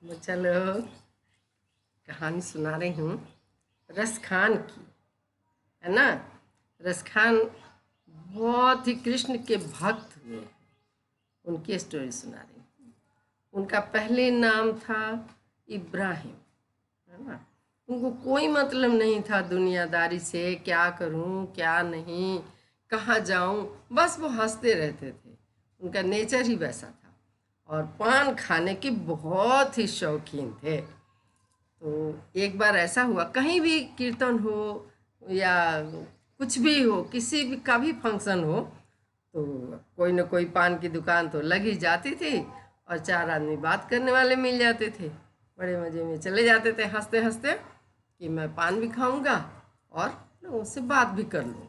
मैं चलो कहानी सुना रही हूँ रस खान की, है ना। रस खान बहुत ही कृष्ण के भक्त हुए हैं, उनकी स्टोरी सुना रही हूँ। उनका पहले नाम था इब्राहिम, है ना। उनको कोई मतलब नहीं था दुनियादारी से, क्या करूँ क्या नहीं, कहाँ जाऊँ, बस वो हंसते रहते थे। उनका नेचर ही वैसा था और पान खाने के बहुत ही शौकीन थे। तो एक बार ऐसा हुआ, कहीं भी कीर्तन हो या कुछ भी हो, किसी भी का भी फंक्शन हो, तो कोई न कोई पान की दुकान तो लग ही जाती थी और चार आदमी बात करने वाले मिल जाते थे। बड़े मज़े में चले जाते थे हंसते हंसते कि मैं पान भी खाऊंगा और लोगों से बात भी कर लूँगा।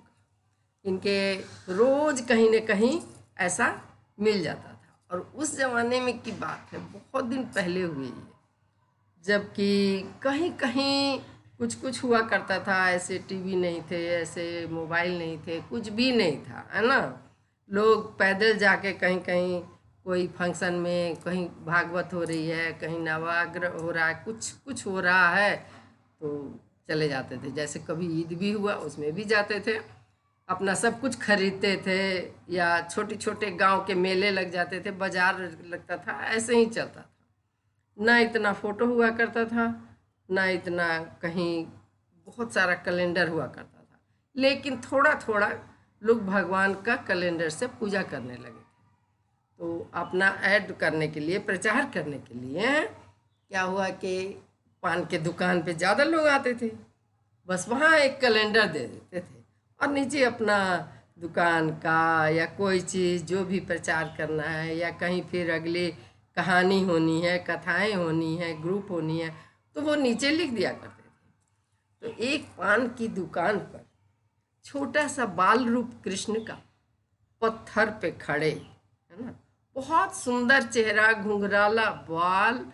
इनके रोज़ कहीं न कहीं ऐसा मिल जाता था। और उस ज़माने में की बात है, बहुत दिन पहले हुई है, जबकि कहीं कहीं कुछ कुछ हुआ करता था। ऐसे टीवी नहीं थे, ऐसे मोबाइल नहीं थे, कुछ भी नहीं था, है ना। लोग पैदल जाके कहीं कहीं कोई फंक्शन में, कहीं भागवत हो रही है, कहीं नवरात्र हो रहा है, कुछ कुछ हो रहा है तो चले जाते थे। जैसे कभी ईद भी हुआ उसमें भी जाते थे, अपना सब कुछ खरीदते थे। या छोटे छोटे गांव के मेले लग जाते थे, बाजार लगता था, ऐसे ही चलता था। ना इतना फोटो हुआ करता था, ना इतना कहीं बहुत सारा कैलेंडर हुआ करता था। लेकिन थोड़ा थोड़ा लोग भगवान का कैलेंडर से पूजा करने लगे थे। तो अपना ऐड करने के लिए, प्रचार करने के लिए क्या हुआ कि पान के दुकान पे ज़्यादा लोग आते थे, बस वहाँ एक कैलेंडर दे देते थे और नीचे अपना दुकान का या कोई चीज़ जो भी प्रचार करना है, या कहीं फिर अगली कहानी होनी है, कथाएं होनी है, ग्रुप होनी है, तो वो नीचे लिख दिया करते थे। तो एक पान की दुकान पर छोटा सा बाल रूप कृष्ण का पत्थर पे खड़े, है ना, बहुत सुंदर चेहरा, घुंघराला बाल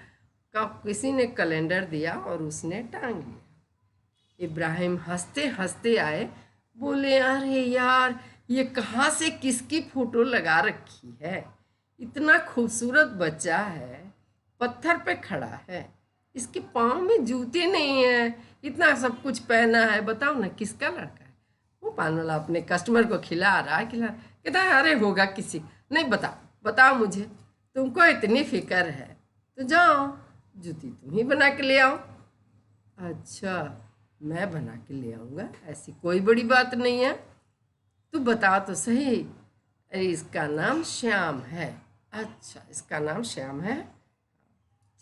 का किसी ने कैलेंडर दिया और उसने टांग लिया। इब्राहिम हंसते हंसते आए, बोले अरे यार, ये कहाँ से किसकी फोटो लगा रखी है, इतना खूबसूरत बच्चा है, पत्थर पे खड़ा है, इसके पाँव में जूते नहीं है, इतना सब कुछ पहना है, बताओ ना किसका लड़का है। वो पान वाला अपने कस्टमर को खिला रहा है, कहता है अरे होगा किसी, नहीं बताओ बताओ मुझे, तुमको इतनी फिक्र है तो जाओ जूती तुम ही बना के ले आओ। अच्छा, मैं बना के ले आऊँगा, ऐसी कोई बड़ी बात नहीं है, तू बता तो सही। अरे इसका नाम श्याम है। अच्छा, इसका नाम श्याम है।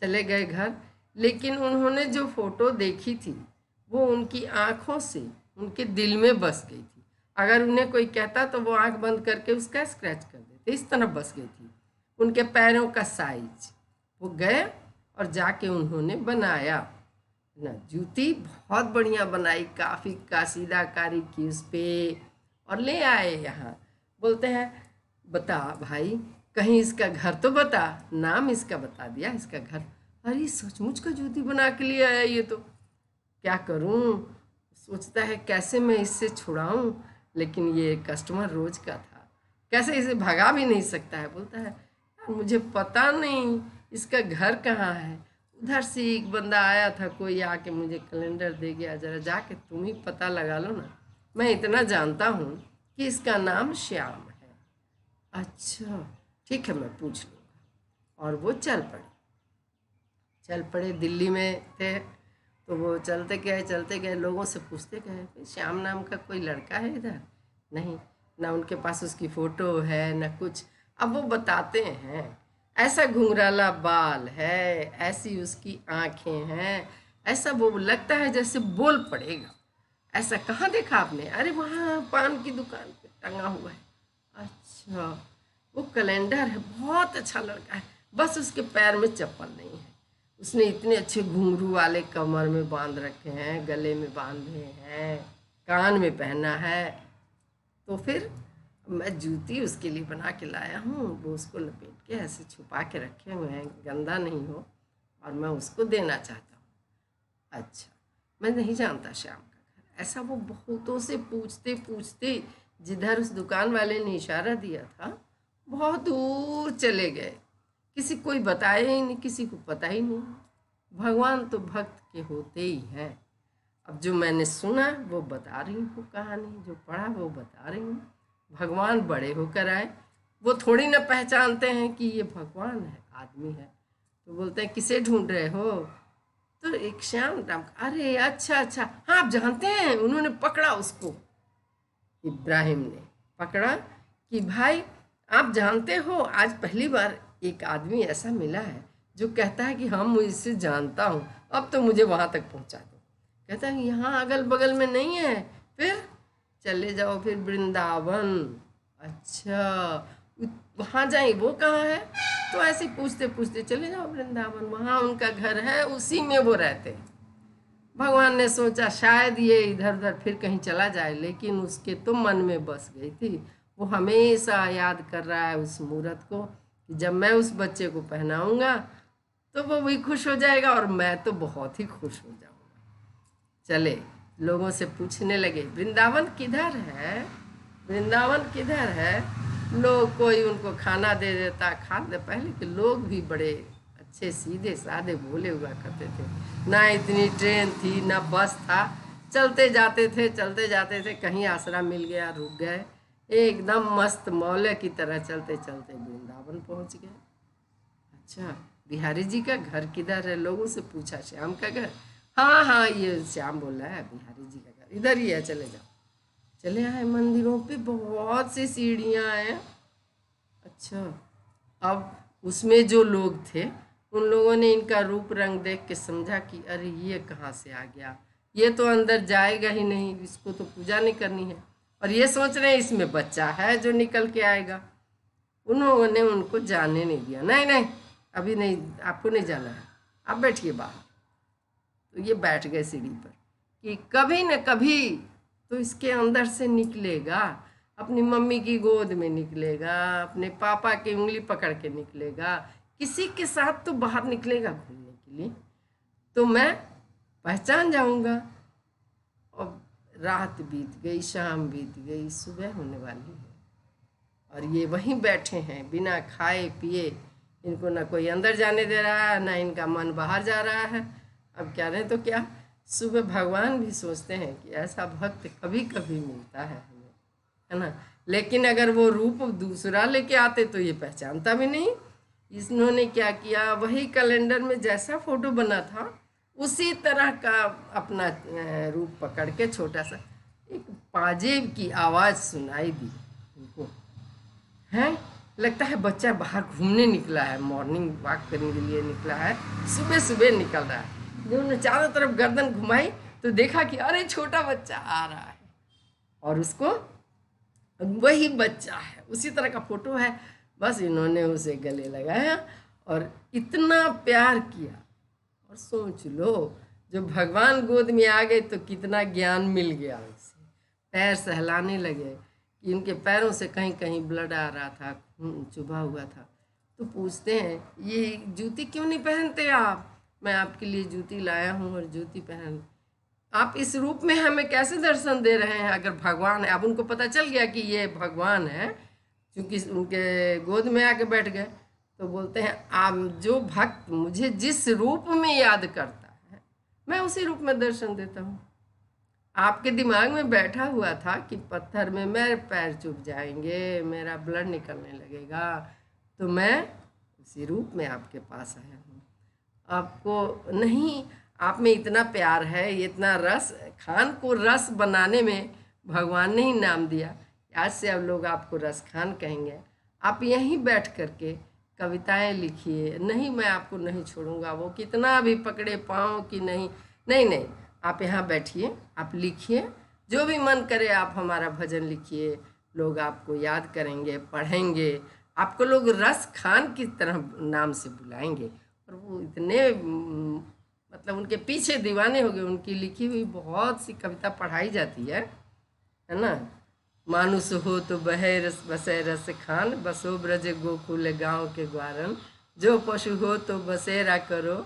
चले गए घर, लेकिन उन्होंने जो फोटो देखी थी वो उनकी आँखों से उनके दिल में बस गई थी। अगर उन्हें कोई कहता तो वो आँख बंद करके उसका स्क्रैच कर देते, इस तरह बस गई थी। उनके पैरों का साइज, वो गए और जाके उन्होंने बनाया ना, जूती बहुत बढ़िया बनाई, काफ़ी कासीदाकारी की उस पर, और ले आए यहाँ। बोलते हैं बता भाई, कहीं इसका घर तो बता, नाम इसका बता दिया, इसका घर। अरे सचमुच का जूती बना के लिए आया ये तो, क्या करूं। सोचता है कैसे मैं इससे छुड़ाऊं, लेकिन ये कस्टमर रोज का था, कैसे इसे भगा भी नहीं सकता है। बोलता है यार मुझे पता नहीं इसका घर कहाँ है, उधर से एक बंदा आया था, कोई आके मुझे कैलेंडर दे गया, जरा जाके तुम ही पता लगा लो ना, मैं इतना जानता हूँ कि इसका नाम श्याम है। अच्छा ठीक है, मैं पूछ लूँगा। और वो चल पड़े, दिल्ली में थे तो वो चलते गए, लोगों से पूछते गए श्याम नाम का कोई लड़का है इधर? नहीं, ना उनके पास उसकी फ़ोटो है ना कुछ। अब वो बताते हैं ऐसा घुंघराला बाल है, ऐसी उसकी आँखें हैं, ऐसा वो लगता है जैसे बोल पड़ेगा। ऐसा कहाँ देखा आपने? अरे वहाँ पान की दुकान पे टंगा हुआ है। अच्छा, वो कैलेंडर है, बहुत अच्छा लड़का है, बस उसके पैर में चप्पल नहीं है। उसने इतने अच्छे घुंघरू वाले कमर में बांध रखे हैं, गले में बांधे हैं, कान में पहना है। तो फिर मैं जूती उसके लिए बना के लाया हूँ, वो उसको लपेट के ऐसे छुपा के रखे हुए हैं, गंदा नहीं हो, और मैं उसको देना चाहता हूँ। अच्छा, मैं नहीं जानता श्याम का घर, ऐसा वो बहुतों से पूछते पूछते जिधर उस दुकान वाले ने इशारा दिया था बहुत दूर चले गए किसी कोई बताया ही नहीं, किसी को पता ही नहीं। भगवान तो भक्त के होते ही हैं। अब जो मैंने सुना वो बता रही हूँ कहानी, जो पढ़ा वो बता रही हूँ। भगवान बड़े होकर आए, वो थोड़ी ना पहचानते हैं कि ये भगवान है, आदमी है। तो बोलते हैं किसे ढूंढ रहे हो? तो एक श्याम नाम, अरे अच्छा अच्छा, हाँ आप जानते हैं। उन्होंने पकड़ा उसको, इब्राहिम ने पकड़ा कि भाई आप जानते हो, आज पहली बार एक आदमी ऐसा मिला है जो कहता है कि हम मुझसे जानता हूँ, अब तो मुझे वहाँ तक पहुँचा दो। कहता है यहाँ अगल बगल में नहीं है, फिर चले जाओ फिर वृंदावन। अच्छा वहाँ जाए, वो कहाँ है? तो ऐसे पूछते पूछते चले जाओ वृंदावन, वहाँ उनका घर है, उसी में वो रहते हैं। भगवान ने सोचा शायद ये इधर उधर फिर कहीं चला जाए, लेकिन उसके तो मन में बस गई थी। वो हमेशा याद कर रहा है उस मूरत को कि जब मैं उस बच्चे को पहनाऊंगा तो वो भी खुश हो जाएगा और मैं तो बहुत ही खुश हो जाऊंगा। चले लोगों से पूछने लगे वृंदावन किधर है, वृंदावन किधर है। लोग कोई उनको खाना दे देता, खाते। पहले के लोग भी बड़े अच्छे सीधे साधे भोले हुआ करते थे। ना इतनी ट्रेन थी ना बस था, चलते जाते थे चलते जाते थे, कहीं आसरा मिल गया रुक गए, एकदम मस्त मौले की तरह चलते चलते वृंदावन पहुंच गए। अच्छा बिहारी जी का घर किधर है? लोगों से पूछा श्याम का घर। हाँ हाँ ये श्याम बोल रहा है बिहारी जी का घर इधर ही है, चले जाओ। चले आए, मंदिरों पे बहुत सी सीढ़ियाँ हैं। अच्छा अब उसमें जो लोग थे उन लोगों ने इनका रूप रंग देख के समझा कि अरे ये कहाँ से आ गया, ये तो अंदर जाएगा ही नहीं, इसको तो पूजा नहीं करनी है। और ये सोच रहे हैं इसमें बच्चा है जो निकल के आएगा। उन्होंने उनको जाने नहीं दिया, नहीं नहीं अभी नहीं, आपको नहीं जाना है, आप बैठिए बाहर। तो ये बैठ गए सीढ़ी पर कि कभी न कभी तो इसके अंदर से निकलेगा, अपनी मम्मी की गोद में निकलेगा, अपने पापा की उंगली पकड़ के निकलेगा, किसी के साथ तो बाहर निकलेगा घूमने के लिए, तो मैं पहचान जाऊंगा। और रात बीत गई, शाम बीत गई, सुबह होने वाली है और ये वहीं बैठे हैं बिना खाए पिए। इनको ना कोई अंदर जाने दे रहा है, ना इनका मन बाहर जा रहा है। अब क्या रहे तो क्या, सुबह भगवान भी सोचते हैं कि ऐसा भक्त कभी कभी मिलता है हमें, है ना। लेकिन अगर वो रूप दूसरा लेके आते तो ये पहचानता भी नहीं। इन्होंने क्या किया, वही कैलेंडर में जैसा फोटो बना था उसी तरह का अपना रूप पकड़ के छोटा सा, एक पाजेब की आवाज़ सुनाई दी उनको, है लगता है बच्चा बाहर घूमने निकला है, मॉर्निंग वॉक करने के लिए निकला है, सुबह सुबह निकल रहा है। जब उन्होंने चारों तरफ गर्दन घुमाई तो देखा कि अरे छोटा बच्चा आ रहा है और उसको वही बच्चा है, उसी तरह का फोटो है। बस इन्होंने उसे गले लगाया और इतना प्यार किया। और सोच लो जो भगवान गोद में आ गए तो कितना ज्ञान मिल गया उसे। पैर सहलाने लगे कि उनके पैरों से कहीं कहीं ब्लड आ रहा था, खून चुभा हुआ था। तो पूछते हैं ये जूती क्यों नहीं पहनते आप, मैं आपके लिए जूती लाया हूँ और जूती पहन, आप इस रूप में हमें कैसे दर्शन दे रहे हैं अगर भगवान है। अब उनको पता चल गया कि ये भगवान है, क्योंकि उनके गोद में आके बैठ गए। तो बोलते हैं आप जो भक्त मुझे जिस रूप में याद करता है मैं उसी रूप में दर्शन देता हूँ। आपके दिमाग में बैठा हुआ था कि पत्थर में मेरे पैर चुभ जाएंगे, मेरा ब्लड निकलने लगेगा, तो मैं उसी रूप में आपके पास आया हूँ। आपको नहीं, आप में इतना प्यार है, इतना रस, खान को रस बनाने में भगवान ने ही नाम दिया। आज से अब लोग आपको रस खान कहेंगे। आप यहीं बैठ करके कविताएं लिखिए, नहीं मैं आपको नहीं छोड़ूंगा, वो कितना भी पकड़े पाँव कि नहीं नहीं नहीं, आप यहाँ बैठिए, आप लिखिए, जो भी मन करे आप हमारा भजन लिखिए, लोग आपको याद करेंगे, पढ़ेंगे, आपको लोग रस खान की तरह नाम से बुलाएंगे। और वो इतने मतलब उनके पीछे दीवाने हो गए। उनकी लिखी हुई बहुत सी कविता पढ़ाई जाती है ना। मानुष हो तो बहे रस बसे रस खान, बसो ब्रज गोकुल गाँव के ग्वारन, जो पशु हो तो बसेरा करो,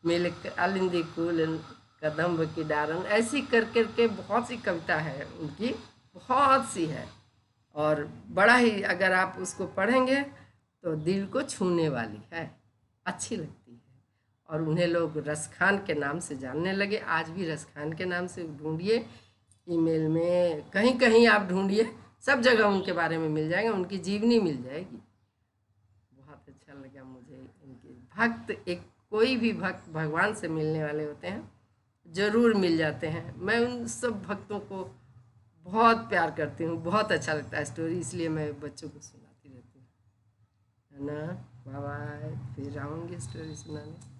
मिल अलिंदी कुल कदम्ब की डारन। ऐसी कर करके बहुत सी कविता है उनकी, बहुत सी है। और बड़ा ही अगर आप उसको पढ़ेंगे तो दिल को छूने वाली है, अच्छी लगती है। और उन्हें लोग रस खान के नाम से जानने लगे। आज भी रस खान के नाम से ढूंढिए, ईमेल में कहीं कहीं आप ढूंढिए, सब जगह उनके बारे में मिल जाएगा, उनकी जीवनी मिल जाएगी। बहुत अच्छा लगा मुझे इनके भक्त। एक कोई भी भक्त भगवान से मिलने वाले होते हैं, ज़रूर मिल जाते हैं। मैं उन सब भक्तों को बहुत प्यार करती हूँ, बहुत अच्छा लगता है स्टोरी, इसलिए मैं बच्चों को सुनाती रहती हूँ, है ना। बाय बाय, फिर आऊँगी स्टोरी सुनाने।